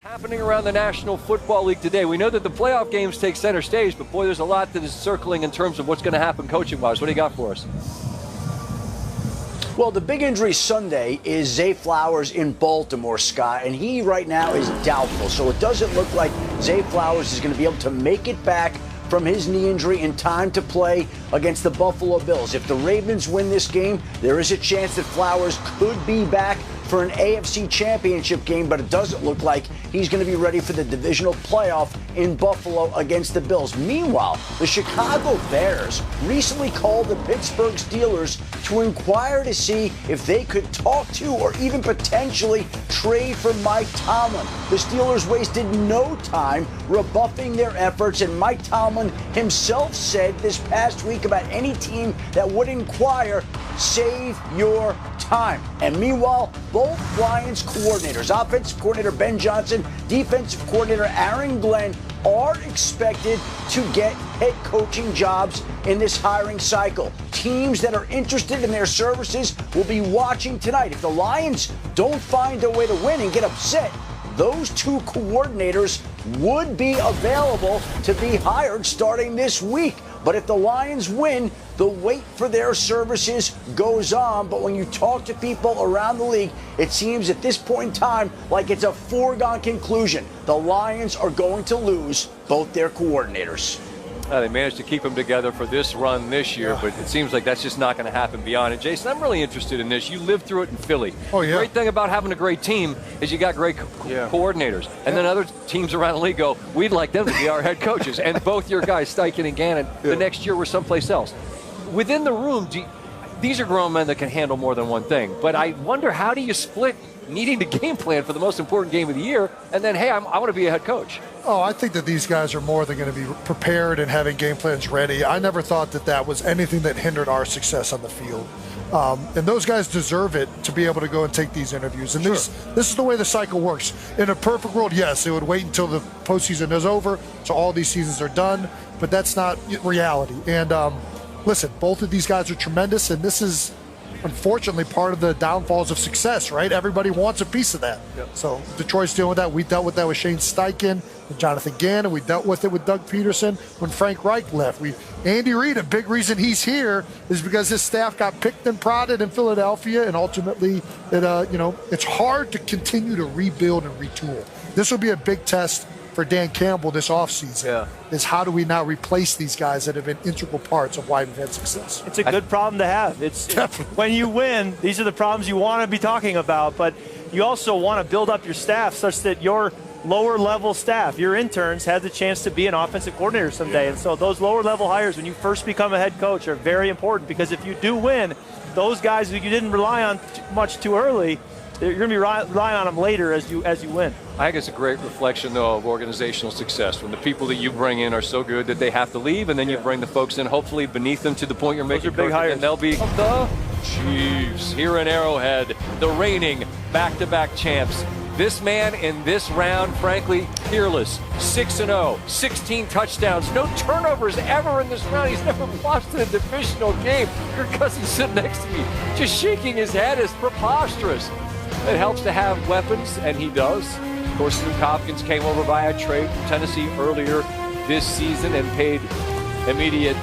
Happening around the National Football League today. We know that the playoff games take center stage, but boy, there's a lot that is circling in terms of what's going to happen coaching-wise. What do you got for us? Well, the big injury Sunday is Zay Flowers in Baltimore, Scott, and he right now is doubtful. So it doesn't look like Zay Flowers is going to be able to make it back from his knee injury in time to play against the Buffalo Bills. If the Ravens win this game, there is a chance that Flowers could be back for an AFC championship game, but it doesn't look like he's going to be ready for the divisional playoff in Buffalo against the Bills. Meanwhile, the Chicago Bears recently called the Pittsburgh Steelers to inquire to see if they could talk to or even potentially trade for Mike Tomlin. The Steelers wasted no time rebuffing their efforts, and Mike Tomlin himself said this past week about any team that would inquire, save your time. And meanwhile, both Lions coordinators, offensive coordinator Ben Johnson, defensive coordinator Aaron Glenn, are expected to get head coaching jobs in this hiring cycle. Teams that are interested in their services will be watching tonight. If the Lions don't find a way to win and get upset, those two coordinators would be available to be hired starting this week. But if the Lions win, the wait for their services goes on. But when you talk to people around the league, it seems at this point in time like it's a foregone conclusion. The Lions are going to lose both their coordinators. They managed to keep them together for this run this year, but it seems like that's just not going to happen beyond it. Jason, I'm really interested in this. You lived through it in Philly. Oh, yeah. The great thing about having a great team is you got great coordinators. And then other teams around the league go, we'd like them to be our head coaches. And both your guys, Steichen and Gannon, the next year were someplace else. Within the room, these are grown men that can handle more than one thing. But I wonder, how do you split needing to game plan for the most important game of the year and then, hey, I want to be a head coach? Oh, I think that these guys are more than going to be prepared and having game plans ready. I never thought that that was anything that hindered our success on the field. And those guys deserve it to be able to go and take these interviews. And this is the way the cycle works. In a perfect world, yes, it would wait until the postseason is over, so all these seasons are done. But that's not reality. And listen, both of these guys are tremendous, and this is unfortunately part of the downfalls of success, right? Everybody wants a piece of that. Yep. So Detroit's dealing with that. We dealt with that with Shane Steichen and Jonathan Gannon. We dealt with it with Doug Peterson when Frank Reich left. Andy Reid, a big reason he's here is because his staff got picked and prodded in Philadelphia, and ultimately, it's hard to continue to rebuild and retool. This will be a big test for Dan Campbell this offseason, is how do we now replace these guys that have been integral parts of why we've had success. It's a good problem to have. It's when you win, these are the problems you want to be talking about, but you also want to build up your staff such that your lower level staff, your interns, have the chance to be an offensive coordinator someday. And so those lower level hires, when you first become a head coach, are very important, because if you do win, those guys who you didn't rely on much too early, you're going to be relying on them later as you win. I think it's a great reflection, though, of organizational success when the people that you bring in are so good that they have to leave, and then you bring the folks in, hopefully beneath them, to the point you're making big hires. And they'll be the Chiefs here in Arrowhead, the reigning back-to-back champs. This man in this round, frankly, fearless. 6-0, 16 touchdowns, no turnovers ever in this round. He's never lost in a divisional game. Kirk Cousins sitting next to me, just shaking his head. Is preposterous. It helps to have weapons, and he does. Of course, Luke Hopkins came over via trade from Tennessee earlier this season and paid immediate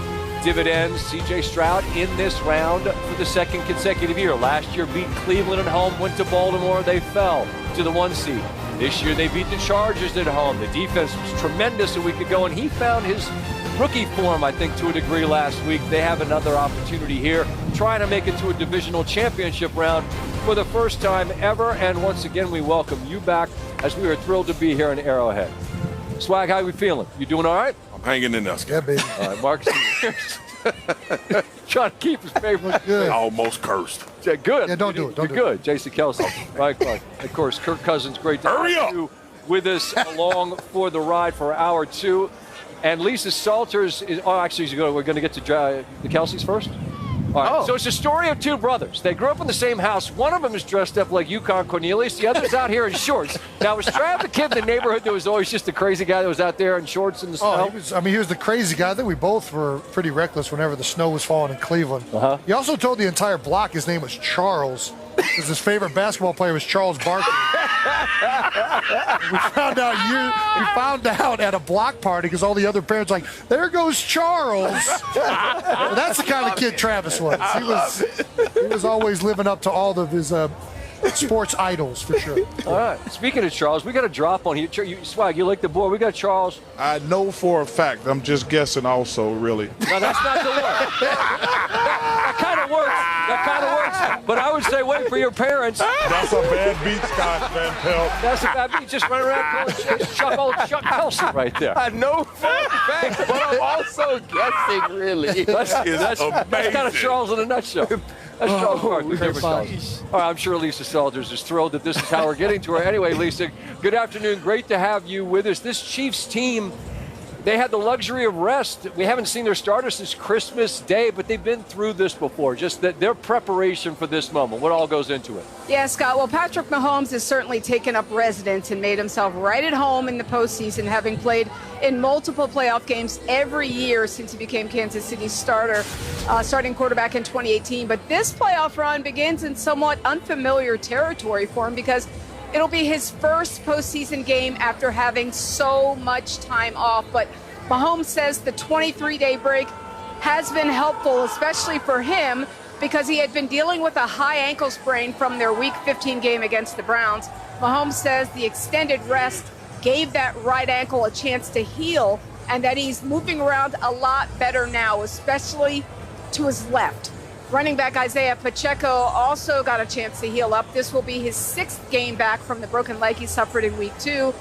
dividends. C.J. Stroud in this round for the second consecutive year. Last year beat Cleveland at home, went to Baltimore, they fell to the 1 seed. This year they beat the Chargers at home. The defense was tremendous a week ago, and he found his rookie form, I think, to a degree last week. They have another opportunity here, trying to make it to a divisional championship round for the first time ever. And once again, we welcome you back, as we are thrilled to be here in Arrowhead. Swag, how are we feeling? You doing all right? I'm hanging in there. Yeah, baby. All right, Marcus. Trying to keep his favorite. Good. Almost cursed. Yeah, good. Yeah, don't do it. Don't do good. Jason Kelsey. Right. Of course, Kirk Cousins, great to have you with us along for the ride for hour two. And Lisa Salters is, we're going to get to the Kelseys first. All right. So it's a story of two brothers. They grew up in the same house. One of them is dressed up like Yukon Cornelius. The other's out here in shorts. Now, was Trav the kid in the neighborhood that was always just the crazy guy that was out there in shorts in the snow? He was the crazy guy. I think we both were pretty reckless whenever the snow was falling in Cleveland. He also told the entire block his name was Charles, because his favorite basketball player was Charles Barkley. We found out at a block party because all the other parents were like, there goes Charles. Well, that's the kind of kid Travis was. He was always living up to all of his sports idols for sure. All right. Speaking of Charles, we got a drop on here. Swag, you like the board? We got Charles. I know for a fact. I'm just guessing also, really. No, that's not the word. That kind of works. That kind of works. But I would say wait for your parents. That's a bad beat, Scott Van Pelt. That's a bad beat. Just run around calling Chuck Kelsey right there. I know for a fact, but I'm also guessing, really. That's kind of Charles in a nutshell. That's Charles Park. All right, I'm sure Lisa Salters is thrilled that this is how we're getting to her. Anyway, Lisa, good afternoon. Great to have you with us. This Chiefs team, they had the luxury of rest. We haven't seen their starters since Christmas Day, but they've been through this before. Just that their preparation for this moment, what all goes into it? Yeah, Scott. Well, Patrick Mahomes has certainly taken up residence and made himself right at home in the postseason, having played in multiple playoff games every year since he became Kansas City's starting quarterback in 2018. But this playoff run begins in somewhat unfamiliar territory for him because it'll be his first postseason game after having so much time off. But Mahomes says the 23-day break has been helpful, especially for him, because he had been dealing with a high ankle sprain from their Week 15 game against the Browns. Mahomes says the extended rest gave that right ankle a chance to heal and that he's moving around a lot better now, especially to his left. Running back Isaiah Pacheco also got a chance to heal up. This will be his 6th game back from the broken leg he suffered in Week 2.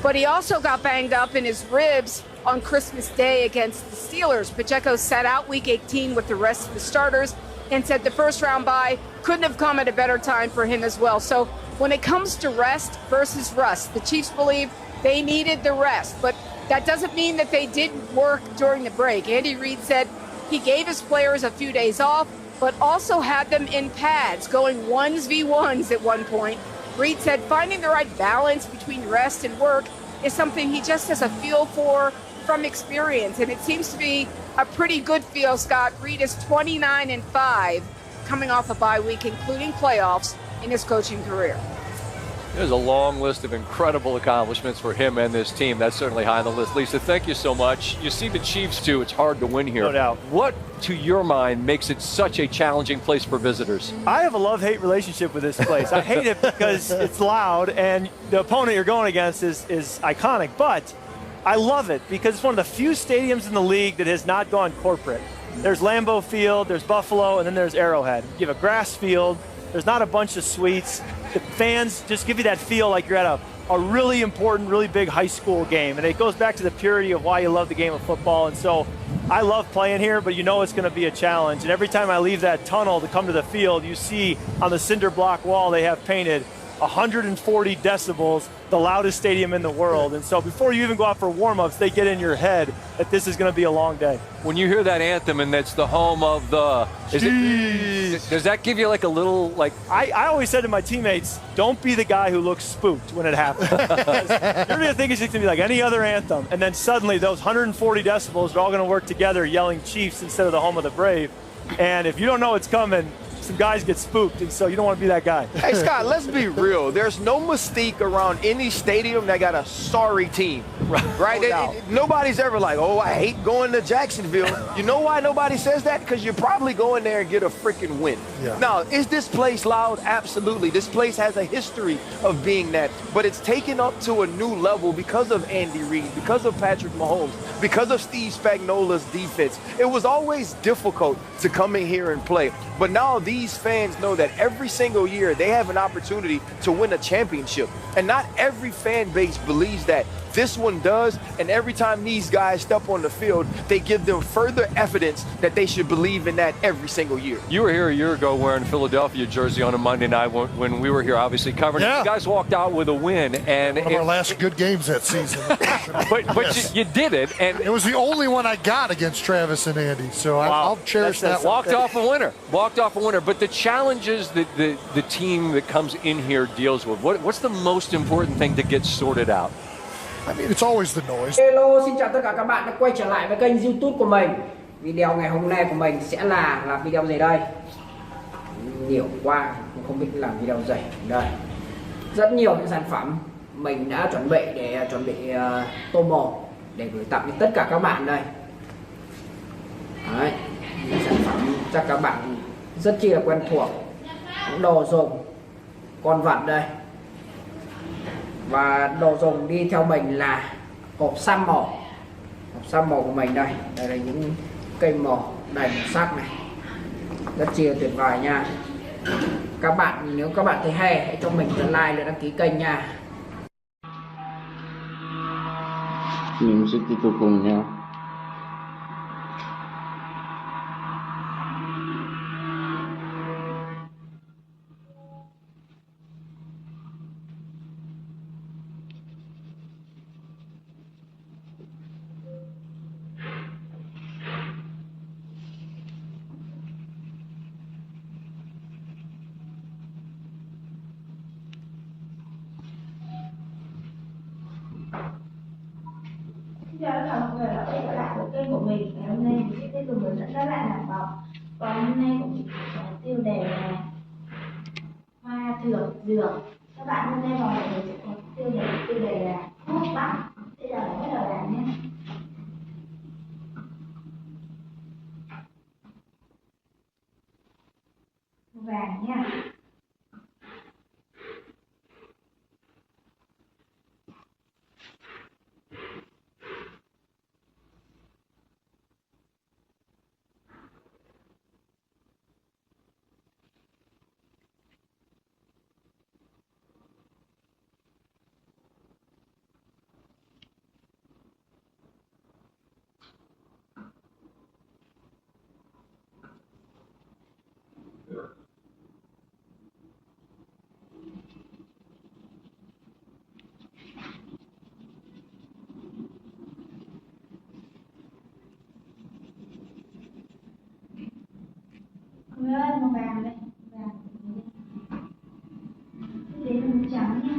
But he also got banged up in his ribs on Christmas Day against the Steelers. Pacheco sat out Week 18 with the rest of the starters and said the first round bye couldn't have come at a better time for him as well. So when it comes to rest versus rust, the Chiefs believe they needed the rest. But that doesn't mean that they didn't work during the break. Andy Reid said he gave his players a few days off, but also had them in pads, going 1v1s at one point. Reid said finding the right balance between rest and work is something he just has a feel for from experience, and it seems to be a pretty good feel, Scott. Reid is 29-5 coming off a bye week, including playoffs, in his coaching career. There's a long list of incredible accomplishments for him and this team. That's certainly high on the list. Lisa, thank you so much. You see the Chiefs, too. It's hard to win here. No doubt. What, to your mind, makes it such a challenging place for visitors? I have a love-hate relationship with this place. I hate it because it's loud, and the opponent you're going against is iconic. But I love it because it's one of the few stadiums in the league that has not gone corporate. There's Lambeau Field, there's Buffalo, and then there's Arrowhead. You have a grass field. There's not a bunch of suites. The fans just give you that feel like you're at a really important, really big high school game. And it goes back to the purity of why you love the game of football. And so I love playing here, but you know it's going to be a challenge. And every time I leave that tunnel to come to the field, you see on the cinder block wall they have painted 140 decibels, the loudest stadium in the world. And so before you even go out for warm-ups, they get in your head that this is going to be a long day. When you hear that anthem and that's the home of the... does that give you like a little, like... I always said to my teammates, don't be the guy who looks spooked when it happens. You're going to think it's going to be like any other anthem. And then suddenly those 140 decibels are all going to work together yelling Chiefs instead of the home of the brave. And if you don't know it's coming, some guys get spooked, and so you don't want to be that guy. Hey, Scott, let's be real. There's no mystique around any stadium that got a sorry team, right? Nobody's ever like, oh, I hate going to Jacksonville. You know why nobody says that? Because you're probably going there and get a freaking win. Yeah. Now, is this place loud? Absolutely. This place has a history of being that, but it's taken up to a new level because of Andy Reid, because of Patrick Mahomes, because of Steve Spagnuolo's defense. It was always difficult to come in here and play, but now these fans know that every single year they have an opportunity to win a championship. And not every fan base believes that. This one does, and every time these guys step on the field, they give them further evidence that they should believe in that every single year. You were here a year ago wearing a Philadelphia jersey on a Monday night when we were here, obviously, covering it. You guys walked out with a win. And one of our last good games that season. but yes. you did it. And it was the only one I got against Travis and Andy, so I'll cherish that. Walked off a winner. But the challenges that the team that comes in here deals with, what's the most important thing to get sorted out? I mean, it's always the noise. Hello, xin chào tất cả các bạn đã quay trở lại với kênh YouTube của mình. Video ngày hôm nay của mình sẽ là video gì đây? Nhiều quá, không biết làm video gì đây. rất nhiều những sản phẩm mình đã chuẩn bị để tô màu để gửi tặng đến tất cả các bạn đây. Đấy, những sản phẩm chắc các bạn rất chi là quen thuộc, những đồ dùng con vật đây, và đồ dùng đi theo mình là hộp xăm màu của mình đây. Đây là những cây màu đầy màu sắc này, rất chi là tuyệt vời nha. Các bạn nếu các bạn thấy hay hãy cho mình like và đăng ký kênh nha. Mình sẽ tiếp tục cùng nhau. Xin chào tất cả mọi người đã quay trở lại với kênh của mình. Ngày hôm nay mình sẽ tiếp tục hướng dẫn các bạn làm bọc. Và hôm nay cũng chỉ có tiêu đề này, hoa thược dược. Các bạn hôm nay vào mình sẽ có tiêu đề là thuốc bắc. Bây giờ bắt đầu làm nhé. Vàng nha. Lên màu vàng đây, vàng đây là màu trắng nha.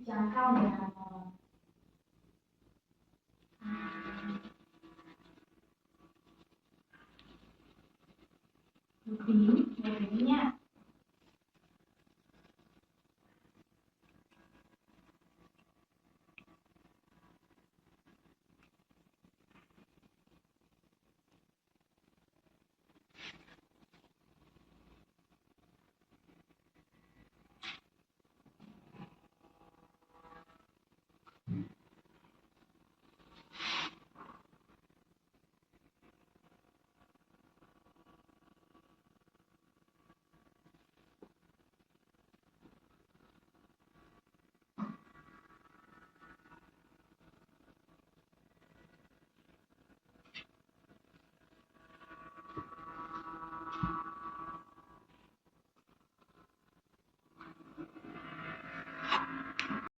Trắng cong này là màu tím nha.